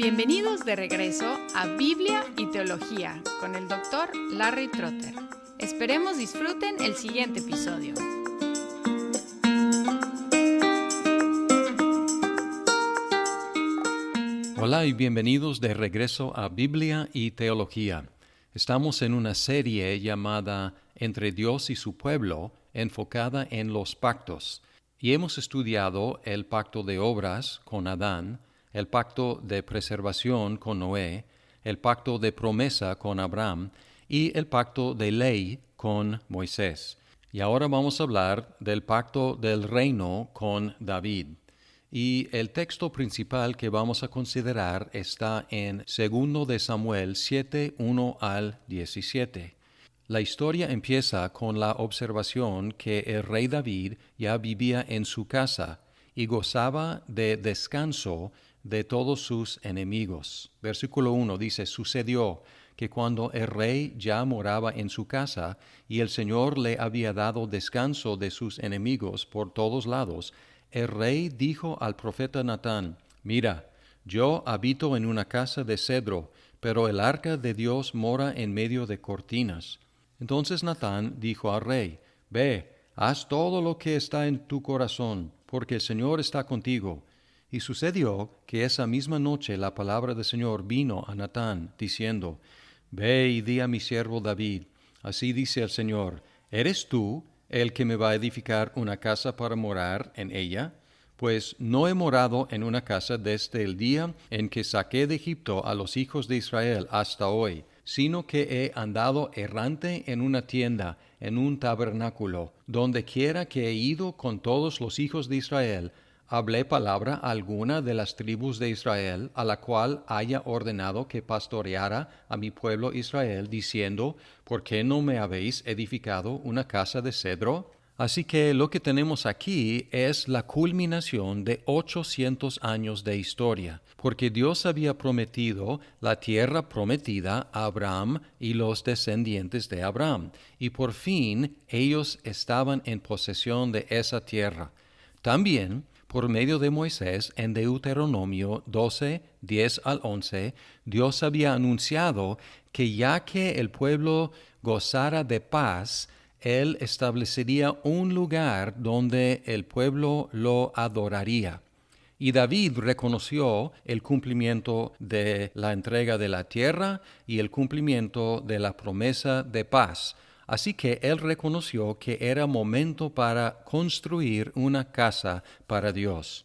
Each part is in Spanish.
Bienvenidos de regreso a Biblia y Teología con el Dr. Larry Trotter. Esperemos disfruten el siguiente episodio. Hola y bienvenidos de regreso a Biblia y Teología. Estamos en una serie llamada Entre Dios y su pueblo, enfocada en los pactos. Y hemos estudiado el pacto de obras con Adán, el pacto de preservación con Noé, el pacto de promesa con Abraham y el pacto de ley con Moisés. Y ahora vamos a hablar del pacto del reino con David. Y el texto principal que vamos a considerar está en 2 de Samuel 7, 1 al 17. La historia empieza con la observación que el rey David ya vivía en su casa y gozaba de descanso de todos sus enemigos. Versículo 1 dice, sucedió que cuando el rey ya moraba en su casa y el Señor le había dado descanso de sus enemigos por todos lados, el rey dijo al profeta Natán, mira, yo habito en una casa de cedro, pero el arca de Dios mora en medio de cortinas. Entonces Natán dijo al rey, ve, haz todo lo que está en tu corazón, porque el Señor está contigo. Y sucedió que esa misma noche la palabra del Señor vino a Natán, diciendo, ve y di a mi siervo David, así dice el Señor, ¿eres tú el que me va a edificar una casa para morar en ella? Pues no he morado en una casa desde el día en que saqué de Egipto a los hijos de Israel hasta hoy, sino que he andado errante en una tienda, en un tabernáculo, donde quiera que he ido con todos los hijos de Israel, hablé palabra alguna de las tribus de Israel, a la cual haya ordenado que pastoreara a mi pueblo Israel, diciendo, ¿por qué no me habéis edificado una casa de cedro? Así que lo que tenemos aquí es la culminación de 800 años de historia, porque Dios había prometido la tierra prometida a Abraham y los descendientes de Abraham, y por fin ellos estaban en posesión de esa tierra. También, por medio de Moisés, en Deuteronomio 12, 10 al 11, Dios había anunciado que ya que el pueblo gozara de paz, Él establecería un lugar donde el pueblo lo adoraría. Y David reconoció el cumplimiento de la entrega de la tierra y el cumplimiento de la promesa de paz. Así que él reconoció que era momento para construir una casa para Dios.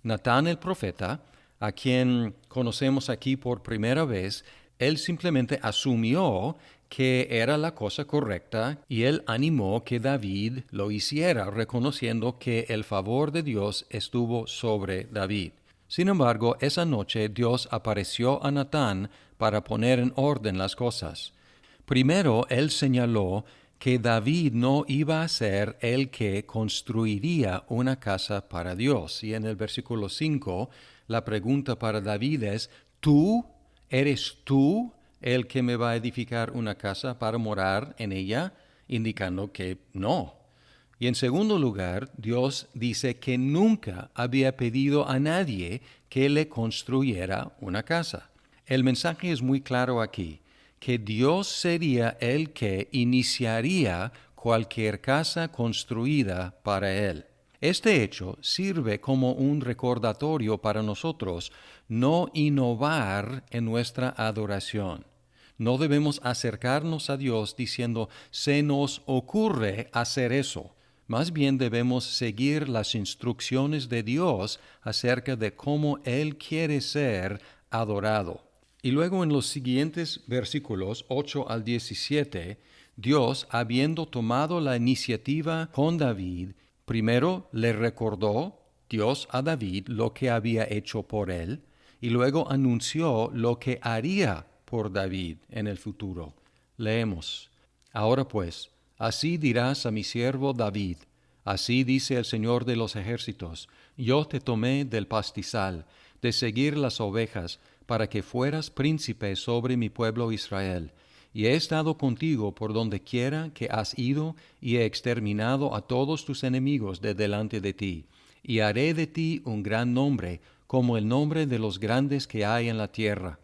Natán el profeta, a quien conocemos aquí por primera vez, él simplemente asumió que era la cosa correcta y él animó que David lo hiciera, reconociendo que el favor de Dios estuvo sobre David. Sin embargo, esa noche Dios apareció a Natán para poner en orden las cosas. Primero, él señaló que David no iba a ser el que construiría una casa para Dios. Y en el versículo 5, la pregunta para David es, ¿eres tú el que me va a edificar una casa para morar en ella? Indicando que no. Y en segundo lugar, Dios dice que nunca había pedido a nadie que le construyera una casa. El mensaje es muy claro aquí, que Dios sería el que iniciaría cualquier casa construida para Él. Este hecho sirve como un recordatorio para nosotros no innovar en nuestra adoración. No debemos acercarnos a Dios diciendo, se nos ocurre hacer eso. Más bien debemos seguir las instrucciones de Dios acerca de cómo Él quiere ser adorado. Y luego en los siguientes versículos 8 al 17, Dios, habiendo tomado la iniciativa con David, primero le recordó Dios a David lo que había hecho por él, y luego anunció lo que haría por David en el futuro. Leemos, ahora pues, así dirás a mi siervo David, así dice el Señor de los ejércitos, yo te tomé del pastizal, de seguir las ovejas, para que fueras príncipe sobre mi pueblo Israel. Y he estado contigo por donde quiera que has ido, y he exterminado a todos tus enemigos de delante de ti. Y haré de ti un gran nombre, como el nombre de los grandes que hay en la tierra.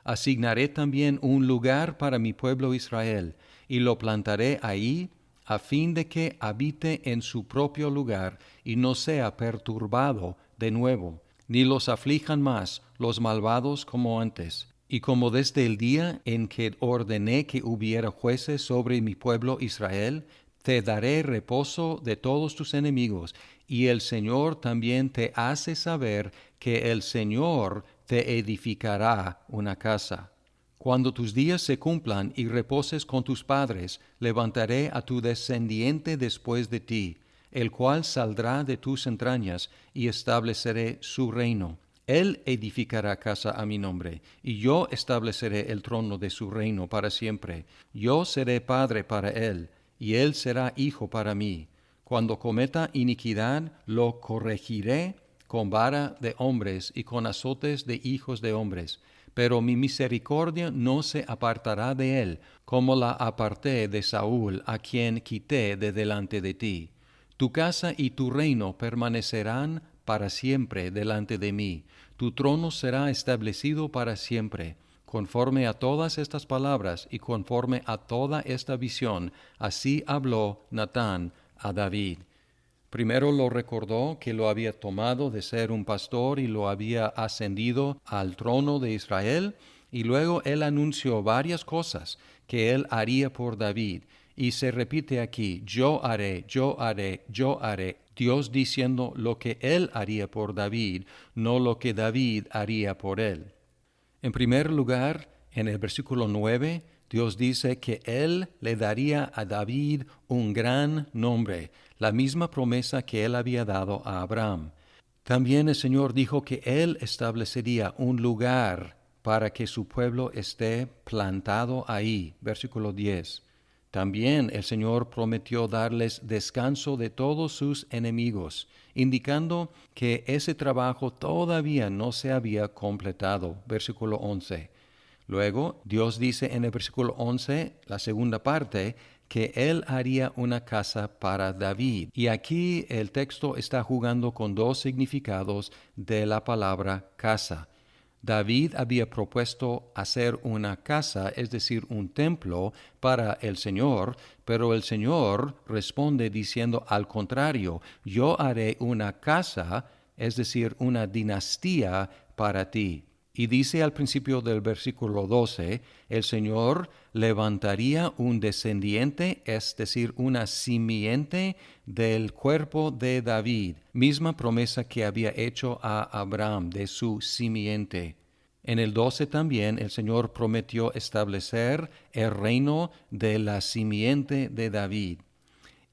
Asignaré también un lugar para mi pueblo Israel, y lo plantaré ahí, a fin de que habite en su propio lugar y no sea perturbado de nuevo, ni los aflijan más los malvados como antes. Y como desde el día en que ordené que hubiera jueces sobre mi pueblo Israel, te daré reposo de todos tus enemigos, y el Señor también te hace saber que el Señor te edificará una casa. Cuando tus días se cumplan y reposes con tus padres, levantaré a tu descendiente después de ti, el cual saldrá de tus entrañas, y estableceré su reino. Él edificará casa a mi nombre, y yo estableceré el trono de su reino para siempre. Yo seré padre para él, y él será hijo para mí. Cuando cometa iniquidad, lo corregiré con vara de hombres y con azotes de hijos de hombres. Pero mi misericordia no se apartará de él, como la aparté de Saúl, a quien quité de delante de ti. Tu casa y tu reino permanecerán para siempre delante de mí. Tu trono será establecido para siempre. Conforme a todas estas palabras y conforme a toda esta visión, así habló Natán a David. Primero lo recordó que lo había tomado de ser un pastor y lo había ascendido al trono de Israel, y luego él anunció varias cosas que él haría por David. Y se repite aquí, yo haré, yo haré, yo haré. Dios diciendo lo que él haría por David, no lo que David haría por él. En primer lugar, en el versículo 9, Dios dice que él le daría a David un gran nombre, la misma promesa que él había dado a Abraham. También el Señor dijo que él establecería un lugar para que su pueblo esté plantado ahí. Versículo 10. También el Señor prometió darles descanso de todos sus enemigos, indicando que ese trabajo todavía no se había completado. Versículo 11. Luego, Dios dice en el versículo 11, la segunda parte, que Él haría una casa para David. Y aquí el texto está jugando con dos significados de la palabra casa. David había propuesto hacer una casa, es decir, un templo para el Señor, pero el Señor responde diciendo al contrario, yo haré una casa, es decir, una dinastía para ti. Y dice al principio del versículo 12, el Señor levantaría un descendiente, es decir, una simiente del cuerpo de David, misma promesa que había hecho a Abraham de su simiente. En el 12 también el Señor prometió establecer el reino de la simiente de David.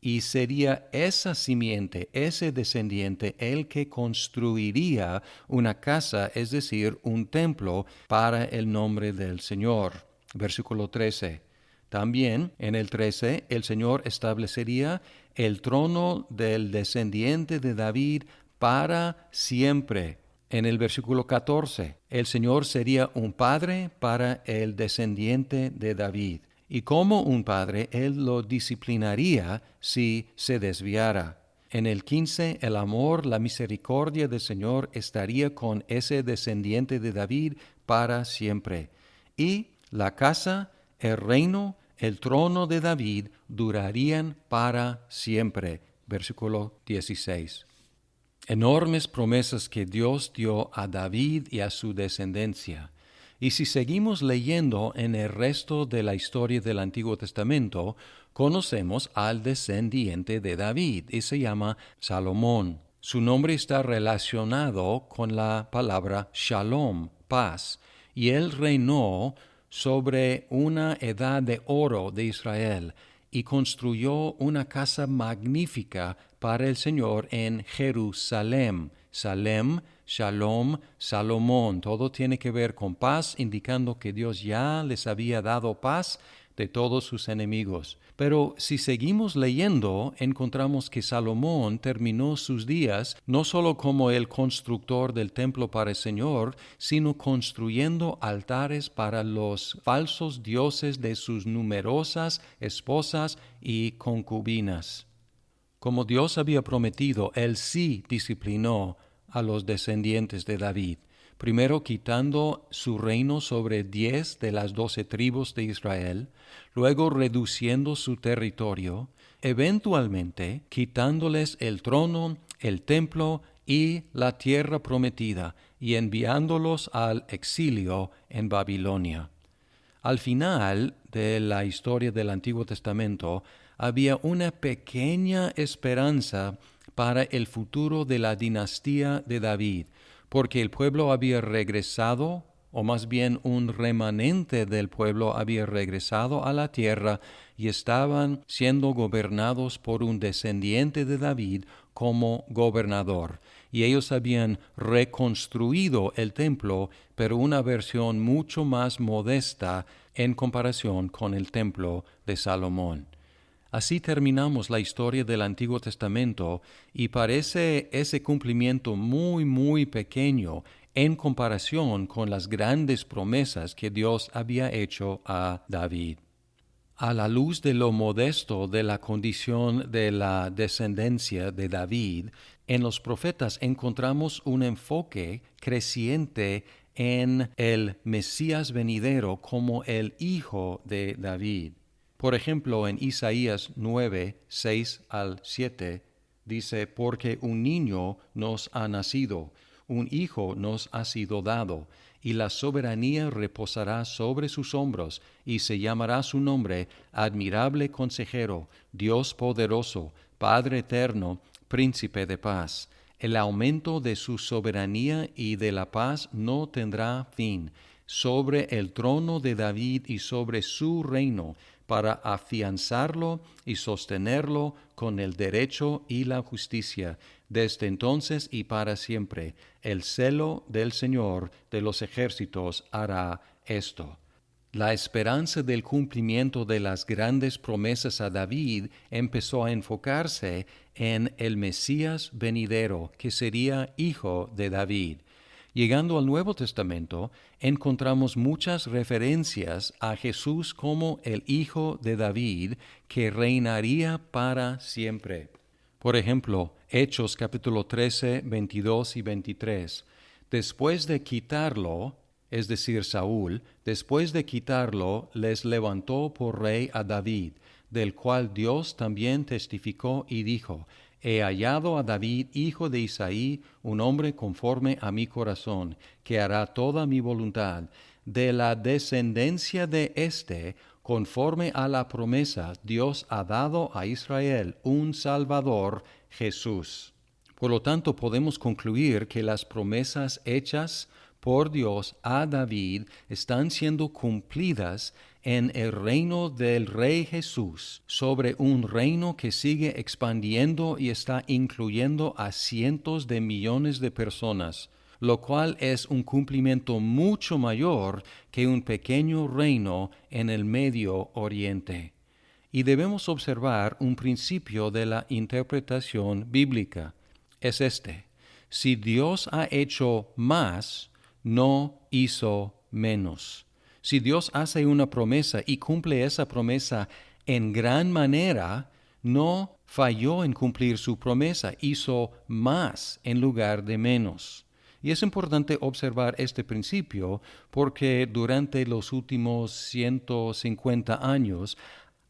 Y sería esa simiente, ese descendiente, el que construiría una casa, es decir, un templo para el nombre del Señor. Versículo 13. También en el 13 el Señor establecería el trono del descendiente de David para siempre. En el versículo 14, el Señor sería un padre para el descendiente de David. Y como un padre, Él lo disciplinaría si se desviara. En el 15, el amor, la misericordia del Señor estaría con ese descendiente de David para siempre. Y la casa, el reino, el trono de David durarían para siempre. Versículo 16. Enormes promesas que Dios dio a David y a su descendencia. Y si seguimos leyendo en el resto de la historia del Antiguo Testamento, conocemos al descendiente de David y se llama Salomón. Su nombre está relacionado con la palabra shalom, paz, y él reinó sobre una edad de oro de Israel y construyó una casa magnífica para el Señor en Jerusalén. Salem, Shalom, Salomón, todo tiene que ver con paz, indicando que Dios ya les había dado paz de todos sus enemigos. Pero si seguimos leyendo, encontramos que Salomón terminó sus días no solo como el constructor del templo para el Señor, sino construyendo altares para los falsos dioses de sus numerosas esposas y concubinas. Como Dios había prometido, Él sí disciplinó a los descendientes de David, primero quitando su reino sobre 10 de las 12 tribus de Israel, luego reduciendo su territorio, eventualmente quitándoles el trono, el templo y la tierra prometida, y enviándolos al exilio en Babilonia. Al final de la historia del Antiguo Testamento había una pequeña esperanza para el futuro de la dinastía de David, porque el pueblo había regresado, o más bien un remanente del pueblo había regresado a la tierra y estaban siendo gobernados por un descendiente de David como gobernador. Y ellos habían reconstruido el templo, pero una versión mucho más modesta en comparación con el templo de Salomón. Así terminamos la historia del Antiguo Testamento y parece ese cumplimiento muy pequeño en comparación con las grandes promesas que Dios había hecho a David. A la luz de lo modesto de la condición de la descendencia de David, en los profetas encontramos un enfoque creciente en el Mesías venidero como el Hijo de David. Por ejemplo, en Isaías 9, 6 al 7, dice, porque un niño nos ha nacido, un hijo nos ha sido dado, y la soberanía reposará sobre sus hombros, y se llamará su nombre Admirable Consejero, Dios Poderoso, Padre Eterno, Príncipe de Paz. El aumento de su soberanía y de la paz no tendrá fin, sobre el trono de David y sobre su reino, para afianzarlo y sostenerlo con el derecho y la justicia, desde entonces y para siempre. El celo del Señor de los ejércitos hará esto. La esperanza del cumplimiento de las grandes promesas a David empezó a enfocarse en el Mesías venidero, que sería hijo de David. Llegando al Nuevo Testamento, encontramos muchas referencias a Jesús como el Hijo de David, que reinaría para siempre. Por ejemplo, Hechos capítulo 13, 22 y 23. Después de quitarlo, es decir, Saúl, después de quitarlo, les levantó por rey a David, del cual Dios también testificó y dijo, he hallado a David, hijo de Isaí, un hombre conforme a mi corazón, que hará toda mi voluntad. De la descendencia de éste, conforme a la promesa, Dios ha dado a Israel un Salvador, Jesús. Por lo tanto, podemos concluir que las promesas hechas por Dios a David están siendo cumplidas en el reino del Rey Jesús, sobre un reino que sigue expandiendo y está incluyendo a cientos de millones de personas, lo cual es un cumplimiento mucho mayor que un pequeño reino en el Medio Oriente. Y debemos observar un principio de la interpretación bíblica. Es este: si Dios ha hecho más, no hizo menos. Si Dios hace una promesa y cumple esa promesa en gran manera, no falló en cumplir su promesa, hizo más en lugar de menos. Y es importante observar este principio porque durante los últimos 150 años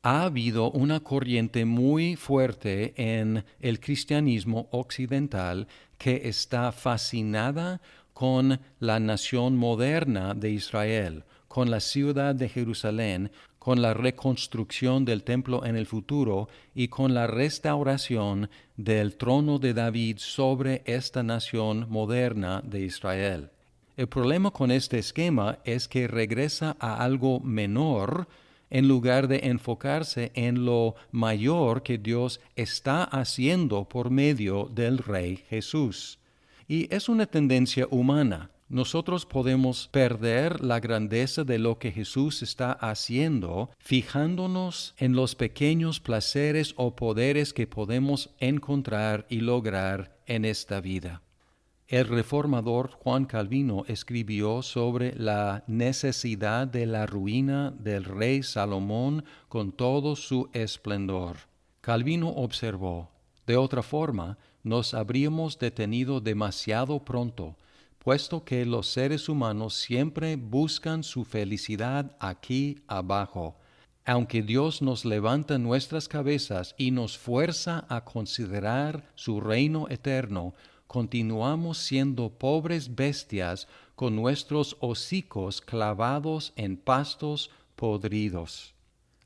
ha habido una corriente muy fuerte en el cristianismo occidental que está fascinada con la nación moderna de Israel, con la ciudad de Jerusalén, con la reconstrucción del templo en el futuro y con la restauración del trono de David sobre esta nación moderna de Israel. El problema con este esquema es que regresa a algo menor en lugar de enfocarse en lo mayor que Dios está haciendo por medio del Rey Jesús. Y es una tendencia humana. Nosotros podemos perder la grandeza de lo que Jesús está haciendo fijándonos en los pequeños placeres o poderes que podemos encontrar y lograr en esta vida. El reformador Juan Calvino escribió sobre la necesidad de la ruina del rey Salomón con todo su esplendor. Calvino observó: de otra forma, nos habríamos detenido demasiado pronto, puesto que los seres humanos siempre buscan su felicidad aquí abajo. Aunque Dios nos levanta nuestras cabezas y nos fuerza a considerar su reino eterno, continuamos siendo pobres bestias con nuestros hocicos clavados en pastos podridos.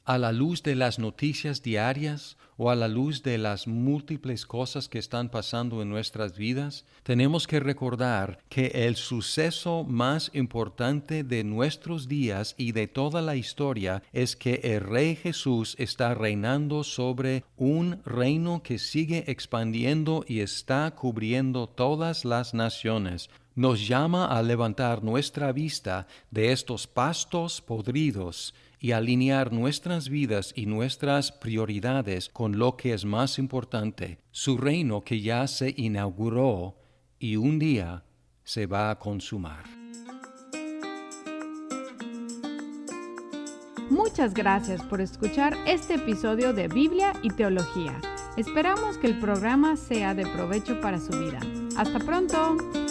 A la luz de las noticias diarias o a la luz de las múltiples cosas que están pasando en nuestras vidas, tenemos que recordar que el suceso más importante de nuestros días y de toda la historia es que el Rey Jesús está reinando sobre un reino que sigue expandiendo y está cubriendo todas las naciones. Nos llama a levantar nuestra vista de estos pastos podridos y alinear nuestras vidas y nuestras prioridades con lo que es más importante, su reino que ya se inauguró y un día se va a consumar. Muchas gracias por escuchar este episodio de Biblia y Teología. Esperamos que el programa sea de provecho para su vida. ¡Hasta pronto!